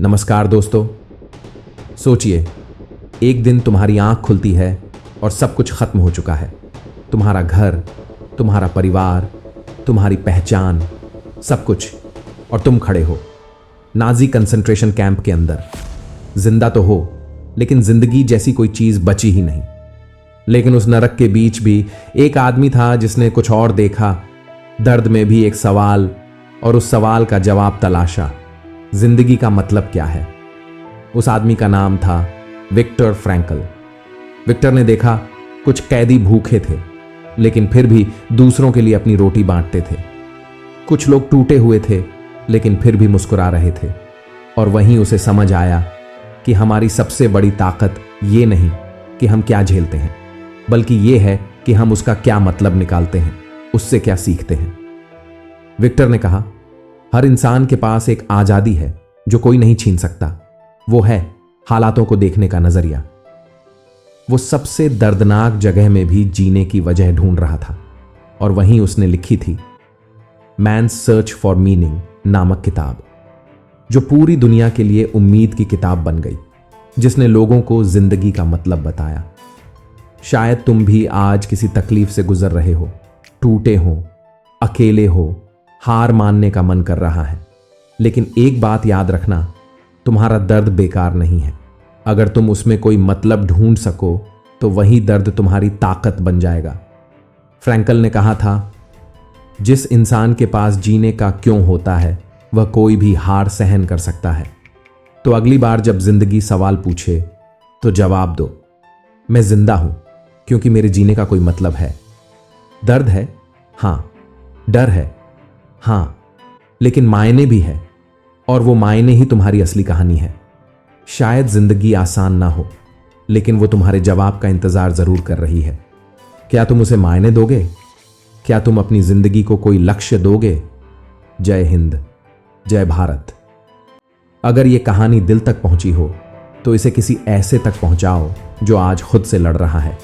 नमस्कार दोस्तों। सोचिए, एक दिन तुम्हारी आंख खुलती है और सब कुछ खत्म हो चुका है। तुम्हारा घर, तुम्हारा परिवार, तुम्हारी पहचान, सब कुछ, और तुम खड़े हो नाजी कंसंट्रेशन कैंप के अंदर। जिंदा तो हो, लेकिन जिंदगी जैसी कोई चीज बची ही नहीं। लेकिन उस नरक के बीच भी एक आदमी था जिसने कुछ और देखा। दर्द में भी एक सवाल, और उस सवाल का जवाब तलाशा। जिंदगी का मतलब क्या है? उस आदमी का नाम था विक्टर फ्रैंकल। विक्टर ने देखा, कुछ कैदी भूखे थे, लेकिन फिर भी दूसरों के लिए अपनी रोटी बांटते थे। कुछ लोग टूटे हुए थे, लेकिन फिर भी मुस्कुरा रहे थे। और वहीं उसे समझ आया कि हमारी सबसे बड़ी ताकत ये नहीं कि हम क्या झेलते हैं, बल्कि ये है कि हम उसका क्या मतलब निकालते हैं, उससे क्या सीखते हैं। विक्टर ने कहा, हर इंसान के पास एक आजादी है जो कोई नहीं छीन सकता। वो है हालातों को देखने का नजरिया। वो सबसे दर्दनाक जगह में भी जीने की वजह ढूंढ रहा था, और वहीं उसने लिखी थी मैन्स सर्च फॉर मीनिंग नामक किताब, जो पूरी दुनिया के लिए उम्मीद की किताब बन गई, जिसने लोगों को जिंदगी का मतलब बताया। शायद तुम भी आज किसी तकलीफ से गुजर रहे हो, टूटे हो, अकेले हो, हार मानने का मन कर रहा है। लेकिन एक बात याद रखना, तुम्हारा दर्द बेकार नहीं है। अगर तुम उसमें कोई मतलब ढूंढ सको तो वही दर्द तुम्हारी ताकत बन जाएगा। फ्रैंकल ने कहा था, जिस इंसान के पास जीने का क्यों होता है, वह कोई भी हार सहन कर सकता है। तो अगली बार जब जिंदगी सवाल पूछे तो जवाब दो, मैं जिंदा हूं क्योंकि मेरे जीने का कोई मतलब है। दर्द है, हां। डर है, हां। लेकिन मायने भी है, और वो मायने ही तुम्हारी असली कहानी है। शायद जिंदगी आसान ना हो, लेकिन वो तुम्हारे जवाब का इंतजार जरूर कर रही है। क्या तुम उसे मायने दोगे? क्या तुम अपनी जिंदगी को कोई लक्ष्य दोगे? जय हिंद, जय भारत। अगर ये कहानी दिल तक पहुंची हो तो इसे किसी ऐसे तक पहुंचाओ जो आज खुद से लड़ रहा है।